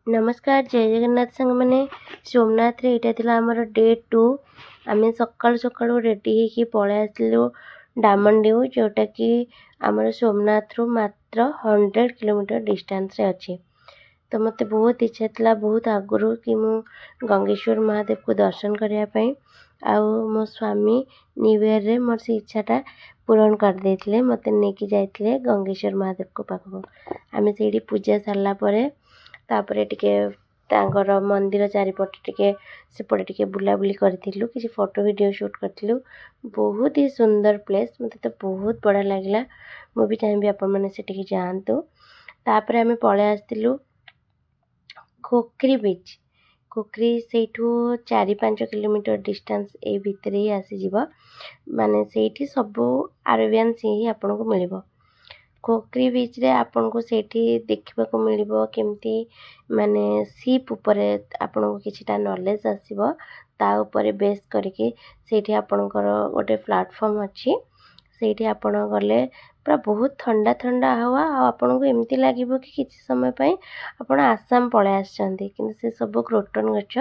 नमस्कार जय जगन्नाथ संग मैंने सोमनाथ रे इटा थिला हमर डे 2 आमे सकाळ सकाळ रेडी हेकी पळे आसलु डायमंड ड्यू जोटा कि हमर सोमनाथ रु मात्र 100 किलोमीटर डिस्टेंस रे अछि। तो मते बहुत इच्छा थिला बहुत आगुरु कि मु गंगेश्वर महादेव को दर्शन करिया पई आउ मो स्वामी न्यू ईयर रे मोर से इच्छाटा पूरण कर देथिले मते नेकी जाइथिले गंगेश्वर महादेव को पाखो आमे सेडी पूजा सरला परे तापरे टिके तांगर मंदिर चारिपटे टिके सेपटे टिके बुलाबुली करथिलु किछि फोटो वीडियो शूट करथिलु। बहुत ही सुंदर प्लेस मते तो बहुत बड़ा लागला मु भी चाहबी आपण माने सेटिके जांतु। तापरे हमें पळे आस्तिलु खोखरी बीच खोखरी सेठू 4-5 किलोमीटर डिस्टेंस ए भितरे ही आसी जीवा माने सेठी सब अरेबियन सी ही आपन को मिलिबो। खोखरी बीच रे आपन को सेठी देखिबा को मिलिबो केमती माने सीप ऊपर आपन को किछिटा नॉलेज आसीबो ता ऊपर बेस करके सेठी आपनकर गोटे प्लेटफॉर्म अछि सेठी आपन गले पूरा बहुत ठंडा ठंडा हवा आपन को एमती लागिबो कि किछि समय पई आपन आसाम पळे आछंती किंतु से सब क्रोटन गछ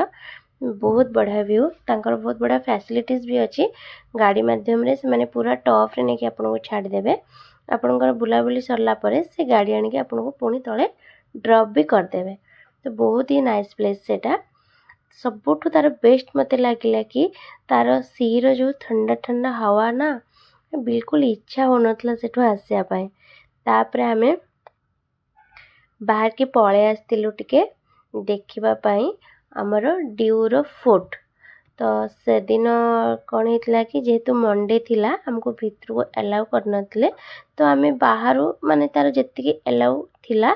बहुत बढ़िया व्यू तांकर बहुत बड़ा फैसिलिटीज भी अछि गाड़ी माध्यम रे से माने पूरा टॉप रे नेकी आपन को छाडी देबे आपनकर बुलाबुली सरला परे से गाड़ी आनी के आपन को पुणी तळे ड्रॉप भी कर देबे। तो बहुत ही नाइस प्लेस सेटा सबुठु तार बेस्ट मते लागिला कि तार सी रो जो ठंडा ठंडा हवा ना बिल्कुल इच्छा होनथला सेठो आसिया पाए। तापरे हमें बाहर के पळे आस्तिलु टिके देखिबा पाई हमर ड्यू रो फोर्ट। तो से दिन कौन होता कि जेहेतु मंडे थिला हमको भितर को अलाउ करनथिले तो आमे बाहरु माने तार जेतिकी अलाउ थिला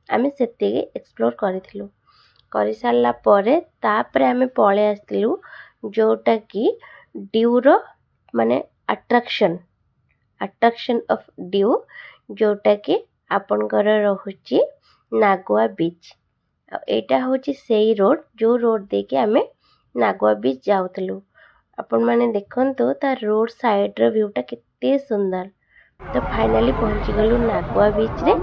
आमे सेतिकी एक्सप्लोर करिथिलु करि सारला परे तापरे आमे पळे आस्तिलु जोटा कि ड्यू रो माने अट्रैक्शन ऑफ ड्यू जोटा कि आपनकर रहुची नागुआ बीच एटा होची सेई रोड जो रोड दे के आमे नागुआ बीच जाउथलु अपन माने देखंतो ता रोड साइड रो व्यूटा कितने सुंदर। तो फाइनली पहुंची गलु नागुआ बीच रे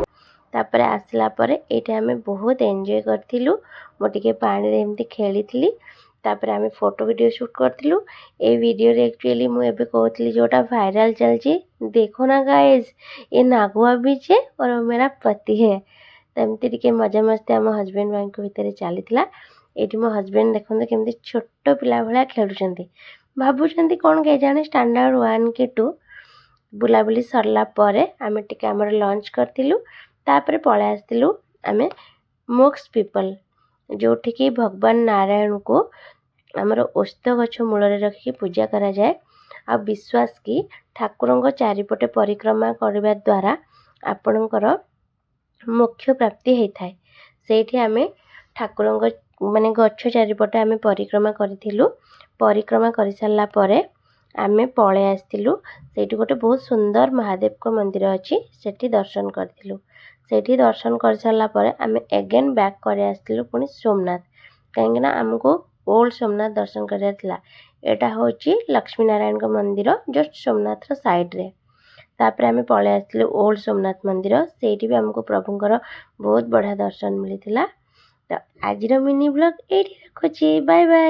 तापरे आसला परे एटा हमें बहुत एन्जॉय करथिलु मो टिके पानी रे एमती खेलिथिली तापरे हमें फोटो वीडियो शूट करथिलु। ए वीडियो रे एक्चुअली मु एबे कहथली जोटा वायरल चलची देखो ना गाइस ये नागुआ बीच है और मेरा पति है। तो एमती टिके मजा मस्ती हम हस्बैंड वाइफ को भितर चलीथिला एठी मो हस्बैंड देखंते केमती छोट पिला भला खेलुचंती भाबुचंती कोन के जाने स्टैंडर्ड 1 के 2 बुलाबुली सरला परे आमे टिके हमर लंच करथिलु तापरे पळे आस्तिलु आमे मोक्स पीपल जोठी कि भगवान नारायण को हमर ओस्त गछ मूल रे रखी पूजा करा जाए आ विश्वास की ठाकुरंग चारिपटे परिक्रमा करबा द्वारा आपणकर मोक्ष प्राप्ति हेइ थाए। सेठी आमे ठाकुरंग माने गछ चारिपटे आमे परिक्रमा करिथिलु परिक्रमा करि सारला परे आमे पळे आस्तिलु सेठी गोटे बहुत सुंदर महादेव को मंदिर अछि सेठी दर्शन करथिलु सेठी दर्शन कर सारला परे आमे अगेन बैक करे आस्तिलु पुनी सोमनाथ काहेकि ना हमको ओल्ड सोमनाथ दर्शन करिया थिला एटा होची लक्ष्मी नारायण को मंदिर जस्ट सोमनाथ रो साइड रे तापरे आमे पळे आस्तिलु ओल्ड सोमनाथ मंदिर सेठी भी हमको प्रभुंकर बहुत बढ़िया दर्शन मिलिथिला। तो आज मिनी ब्लॉग एठी रखुची बाय बाय।